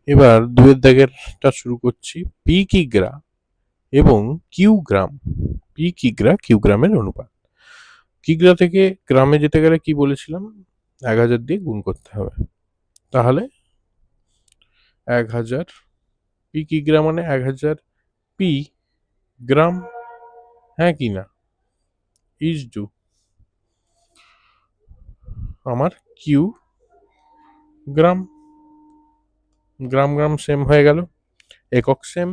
এবার দুয়ের দাগেরটা শুরু করছি। পি কিগ্রা এবং কিউ গ্রাম। পি কিগ্রা কিউ গ্রামের অনুপাত। কিগ্রা থেকে গ্রামে যেতে গেলে কি বলেছিলাম, 1000 দিয়ে গুণ করতে হবে। তাহলে 1000 পি কিগ্রা মানে 1000 পি গ্রাম, হ্যাঁ কি না, ইজ টু আমার কিউ গ্রাম। গ্রাম গ্রাম সেম হয়ে গেল, একক সেম,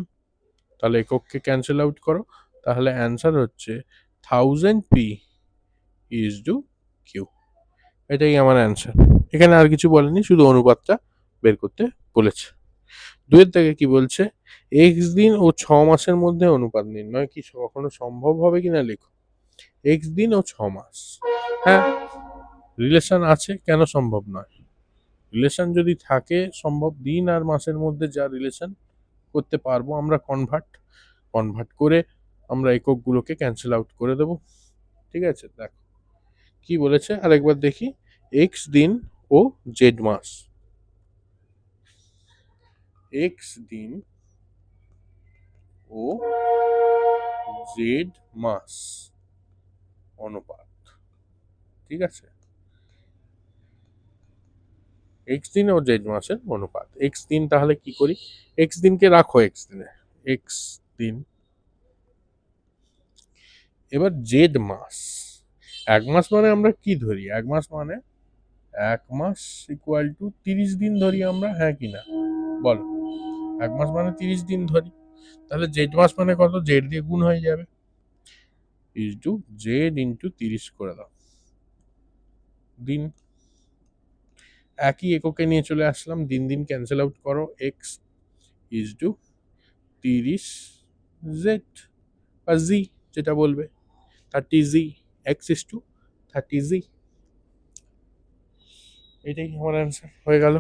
তাহলে একককে ক্যান্সেল আউট করো, তাহলে অ্যান্সার হচ্ছে 1000 পি ইজ টু কিউ। এটাই আমার অ্যান্সার। এখানে আর কিছু বলেনি, শুধু অনুপাতটা বের করতে বলেছে। দুয়ের থেকে কি বলছে, এক্স দিন ও 6 মাসের মধ্যে অনুপাত নির্ণয় কি কখনো সম্ভব হবে কিনা লেখো। এক্স দিন ও 6 মাস, হ্যাঁ রিলেশন আছে, কেন সম্ভব নয়। রিলেশন যদি থাকে সম্ভব, দিন আর মাসের মধ্যে যা রিলেশন করতে পারবো আমরা কনভার্ট করে আমরা এককগুলোকে ক্যান্সেল আউট করে দেব। ঠিক আছে, দেখো কি বলেছে আরেকবার দেখি। এক্স দিন ও জেড মাস, এক্স দিন ও জেড মাস অনুপাত। ঠিক আছে, এক্স দিন ও জেড মাসের অনুপাত। এক্স দিন তাহলে কি করি, এক্স দিনকে রাখো এক্স দিনে, এক্স দিন। এবার জেড মাস, 1 মাস মানে আমরা কি ধরি, 1 মাস মানে 1 মাস ইকুয়াল টু 30 দিন ধরি আমরা, হ্যাঁ কি না বলো। 1 মাস মানে 30 দিন ধরি, তাহলে জেড মাস মানে কত, জেড দিয়ে গুণ হয়ে যাবে, ইজ টু জেড ইন্টু 30 করে দাও দিন। একই এককে নিয়ে চলে আসলাম, দিন দিন ক্যান্সেল আউট করো, এক্স ইজ টু 30 জেড বা জি যেটা বলবে, 30 জি, এক্স ইজ টু 30 জি। এটাই আমার অ্যান্সার হয়ে গেল।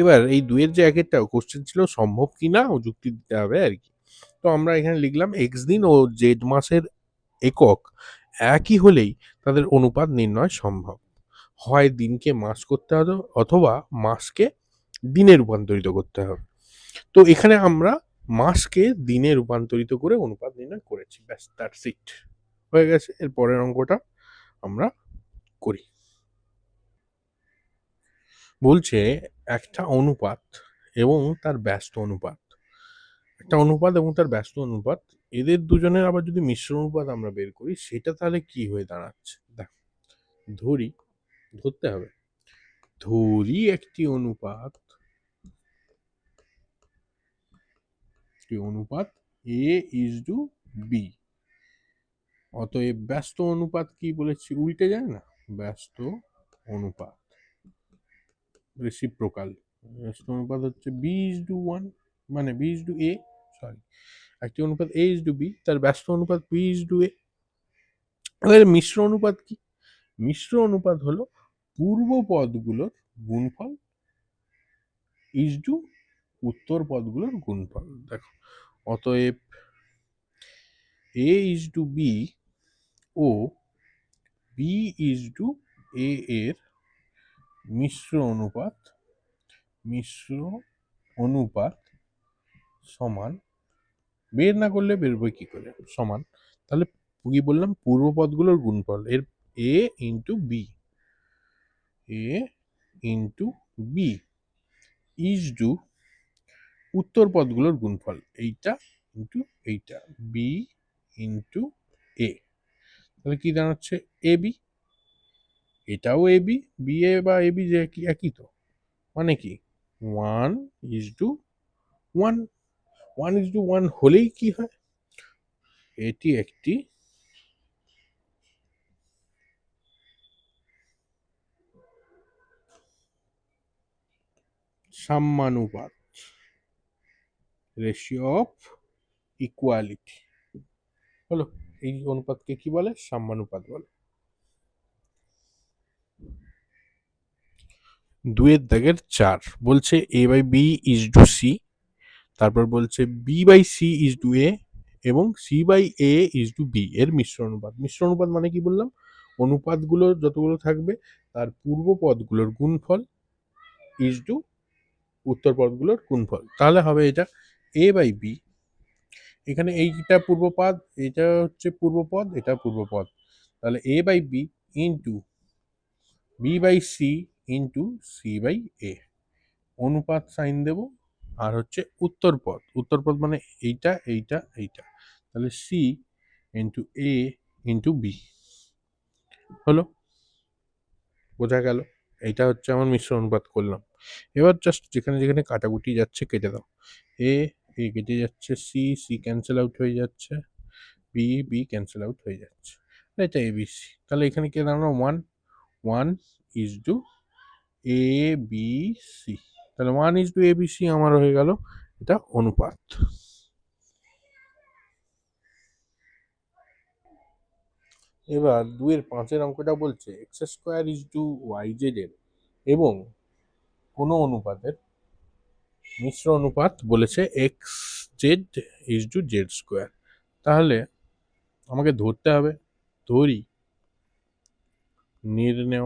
এবার এই দুয়ের যে একেরটা কোশ্চেন ছিল সম্ভব কিনা ও যুক্তি দিতে হবে আর কি। তো আমরা এখানে লিখলাম এক্স দিন ও জেড মাসের একক একই হলেই তাদের অনুপাত নির্ণয় সম্ভব। হয় দিনকে মাস করতে হবে অথবা মাসকে দিনে রূপান্তরিত করতে হবে। তো এখানে আমরা মাসকে দিনে রূপান্তরিত করে অনুপাত নির্ণয় করেছি, ব্যাস দ্যাটস ইট, হয়ে গেছে। এর পরের অঙ্কটা আমরা করি। বলছে একটা অনুপাত এবং তার ব্যস্ত অনুপাত, একটা অনুপাত এবং তার ব্যস্ত অনুপাত, এদের দুজনের আবার যদি মিশ্র অনুপাত আমরা বের করি সেটা তাহলে কি হয়ে দাঁড়াচ্ছে দেখো। ধরি, ধরতে হবে, ধরি একটি অনুপাত, এ ইজ টু বি। অতএব ব্যস্ত অনুপাত কি বলেছি, উল্টে যায় না, ব্যস্ত অনুপাত রেসিপ্রোকাল। ব্যস্ত অনুপাত হচ্ছে বি ইজ টু ওয়ান, মানে B is to A, sorry, একটি অনুপাত এ ইজ টু বি, তার ব্যস্ত অনুপাত বি ইজ টু এ। এবার মিশ্র অনুপাত কি, মিশ্র অনুপাত হলো পূর্ব পদগুলোর গুণফল ইজ টু উত্তর পদগুলোর গুণফল। দেখো, অতএব এ ইজ টু বি ও বি ইজ টু এ এর মিশ্র অনুপাত, মিশ্র অনুপাত সমান, বের না করলে বেরোবে কি করে, সমান, তাহলে কি বললাম, পূর্ব পদগুলোর গুণফল, এর A into B, A into B is to উত্তর পদগুলোর গুণফল, এইটা ইন্টু এইটা, বি ইন্টু এ। তাহলে কি দাঁড়াচ্ছে, এ বি, এটাও এ বি, বি এ বা এ বি যে একই তো, মানে কি 1:1, 1:1 হলেই কি হয়, এটি একটি সাম্যানুপাত, রেশিও অফ ইকুয়ালিটি হলো। এই অনুপাতকে কি বলে, সাম্যানুপাত বলে। দুয়ের দাগের 4 বলছে A by B is to C, তারপর বলছে B by C is to A এবং C by A is to B এর মিশ্র অনুপাত। মিশ্র অনুপাত মানে কি বললাম, অনুপাতগুলো যতগুলো থাকবে তার পূর্ব পদগুলোর গুণফল ইজ টু উত্তর পদগুলোর গুণফল। তাহলে হবে এটা এ বাই বি, এখানে এইটা পূর্বপদ, এটা হচ্ছে পূর্বপদ, এটা পূর্বপদ, তাহলে A by B into B by C into C by A, অনুপাত সাইন দেব, আর হচ্ছে উত্তরপদ, উত্তরপদ মানে এইটা এইটা এইটা, তাহলে সি ইন্টু এ ইন্টু বি হলো, বোঝা গেল। এইটা হচ্ছে আমার মিশ্র অনুপাত করলাম। এবার জাস্ট যেখানে যেখানে কাটাকুটি যাচ্ছে কেটে দাও, এ এ কেটে যাচ্ছে, সি সি ক্যান্সেল আউট হয়ে যাচ্ছে, বি বি ক্যান্সেল আউট হয়ে যাচ্ছে, এটা এবিসি। তাহলে এখানে কে দাঁড়ানো, one one is to A B C, তাহলে one is to A B C আমার হয়ে গেল এটা অনুপাত। এবার 2-5 অঙ্কটা বলছে X square is to Y Z এর এবং কোনো অনুপাতের মিশ্র অনুপাত বলেছে X Z is to Z square. তাহলে আমাকে ধরতে হবে, ধরি নির্ণেয়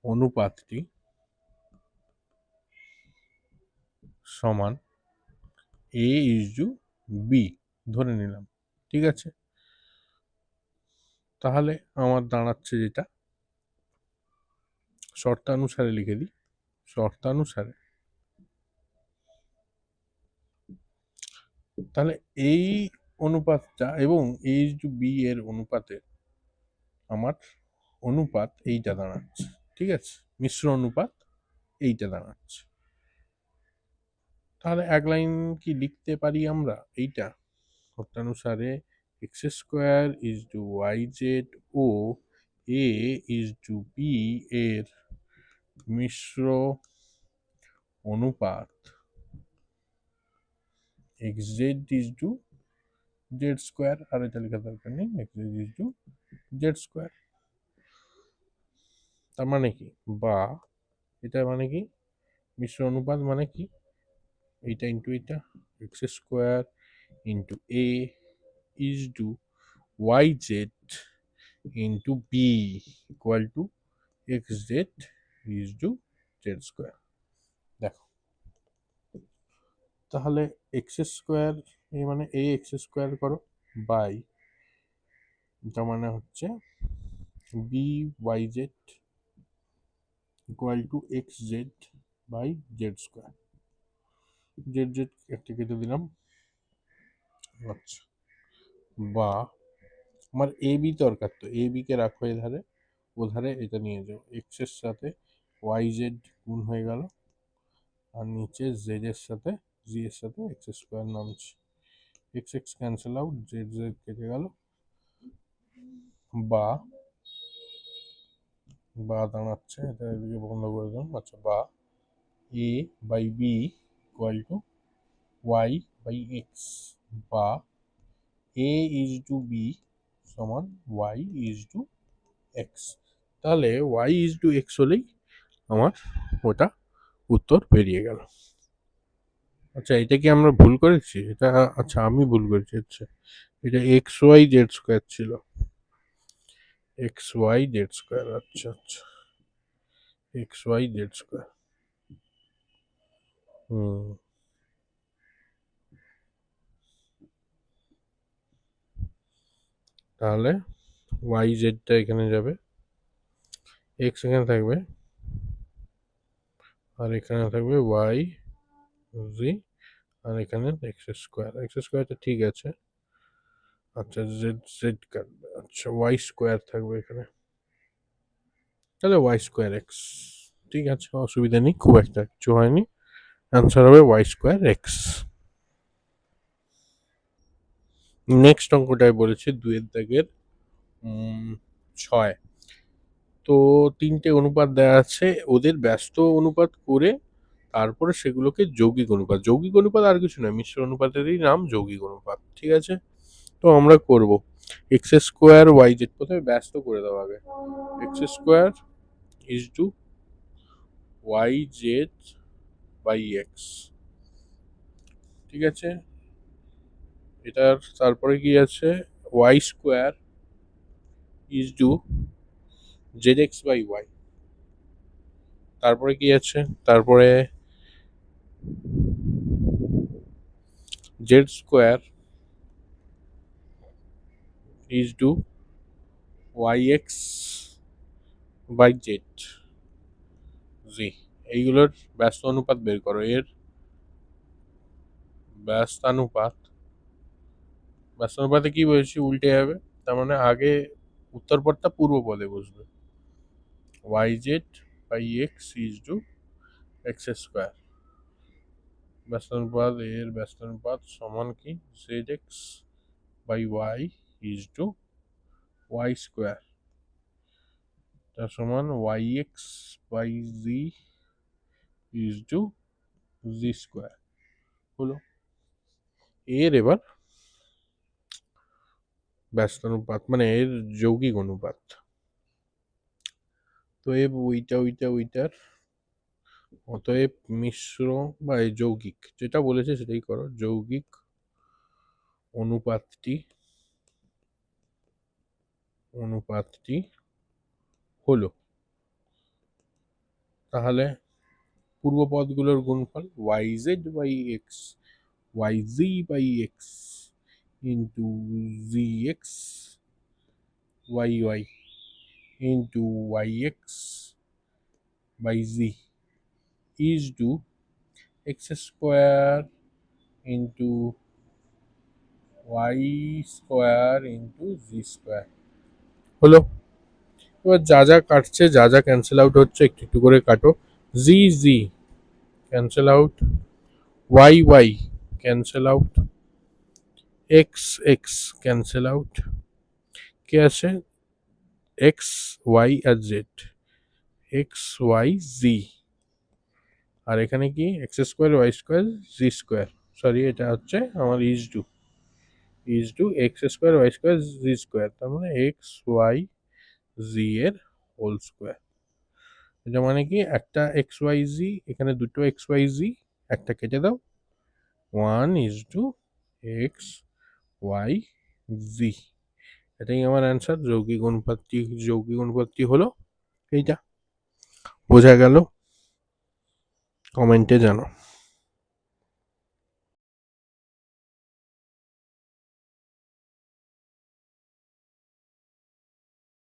অনুপাতটি সমান এ ইজ টু বি, ধরে নিলাম, ঠিক আছে। তাহলে আমার দাঁড়াচ্ছে যেটা, শর্তানুসারে লিখে দিই, শর্তানুসারে তাহলে এই অনুপাতটা এবং এ ইজ টু বি এর অনুপাতে আমার অনুপাত এইটা দাঁড়াচ্ছে, ঠিক আছে, মিশ্র অনুপাত এইটা দাঁড়াচ্ছে। তাহলে এক লাইন কি লিখতে পারি আমরা এইটা, শর্তানুসারে X square is to Y Z ও এ ইজ টু বি এর মিশ্র অনুপাত X Z is to Z square, আর এটা লেখার দরকার নেই, X Z is to Z square. তার মানে কি, বা এটা মানে কি, মিশ্র অনুপাত মানে কি, এইটা ইন্টু এইটা, X square into A is to Y Z into B equal to X Z is to Z square. দেখো তাহলে এক্স স্কোয়ার এ মানে এ এক্স স্কোয়ার করো বাই, এটা মানে হচ্ছে B Y Z equal to X Z by Z square, Z Z একটা কেটে দিলাম, আচ্ছা, বা আমার এ বি দরকার, তো এ বি কে রাখো এধারে, ওধারে এটা নিয়ে যাও, এক্স এর সাথে ওয়াই জেড গুণ হয়ে গেল, আর নিচে জেড এর সাথে জি এর সাথে এক্স স্কোয়ার নামছে, x X cancel out, Z Z কেটে গেল, বা বা দাঁড়াচ্ছে, এটা এদিকে বন্ধ করে দিলাম, আচ্ছা, বা A by B equal to Y by X, বা এ ইজ টু বি সমান ওয়াই ইজ টু এক্স। তাহলে ওয়াই ইজ টু এক্স হলেই আমার ওটা উত্তর বেরিয়ে গেল। আচ্ছা, এটা কি আমরা ভুল করেছি, এটা আচ্ছা আমি ভুল করেছি, আচ্ছা এটা এক্স ওয়াই জেড স্কোয়ার ছিল, এক্স ওয়াই জেড স্কোয়ার, আচ্ছা আচ্ছা, এক্স ওয়াই জেড স্কোয়ার, হুম, তাহলে ওয়াই জেডটা এখানে যাবে, এক্স এখানে থাকবে, আর এখানে থাকবে ওয়াই জি, আর এখানে এক্স স্কোয়ার, এক্স স্কোয়ারটা ঠিক আছে, আচ্ছা জেড জেড কাটবে, আচ্ছা ওয়াই স্কোয়ার থাকবে এখানে, তাহলে ওয়াই স্কোয়ার এক্স, ঠিক আছে, অসুবিধা নেই, খুব একটা কিছু হয়নি, অ্যান্সার হবে ওয়াই স্কোয়ার এক্স। নেক্সট অঙ্কটায় বলেছে 2-এর দাগের 6, তো 3টে অনুপাত দেওয়া আছে, ওদের ব্যস্ত অনুপাত করে তারপরে সেগুলোকে যৌগিক অনুপাত, যৌগিক অনুপাত আর কিছু নয়, মিশ্র অনুপাতেরই নাম যৌগিক অনুপাত, ঠিক আছে। তো আমরা করব এক্স স্কোয়ার ওয়াই জেড, প্রথমে ব্যস্ত করে দেওয়া আগে, X square is to Y Z by X, ঠিক আছে, এটার তারপরে কি আছে, Y square is to Z X by Y. তারপরে কি আছে, তারপরে Z square is to Y X by Z Z. এইগুলোর ব্যস্ত অনুপাত বের করো। এর ব্যস্তানুপাত, ব্যস্তানুপাতে কি বলছি উল্টে যাবে, তার মানে আগে উত্তর পদটা পূর্ব পদে বসবে। Y Z by X is to X square. ব্যস্তানুপাত, এর ব্যস্তানুপাত সমান কি, Z X by Y is to Y square, তার সমান Y X by Z is to Z square হলো। এর এবার ব্যস্তানুপাত মানে এর যৌগিক অনুপাত, তো ওইটার অতএব মিশ্র বা এই যৌগিক, যেটা বলেছে সেটাই করো। যৌগিক অনুপাতটি হলো, তাহলে পূর্ব পদগুলোর গুণফল Y Z by X Y Z by X into Z X Y Y into Y X by Z is to X square into Y square into Z square হলো। এবার যা যা কাটছে, যা যা ক্যান্সেল আউট হচ্ছে একটু একটু করে কাটো। Z Z cancel out, Y Y cancel out, X X cancel out, কে আছে এক্স ওয়াই আর জেড, এক্স ওয়াই জি, আর এখানে কি X square Y square Z square, sorry এটা হচ্ছে আমার is to X square Y square Z square, তার মানে এক্স ওয়াই জি এর হোল স্কোয়ার। এটা মানে কি একটা এক্স ওয়াই জি, এখানে দুটো এক্স ওয়াই জি, একটা কেটে দাও, one is to X Y Z. এটাই আমার অ্যান্সার। যৌগিক অনুপাতটি হলো এইটা। বোঝা গেল? কমেন্টে জানাও।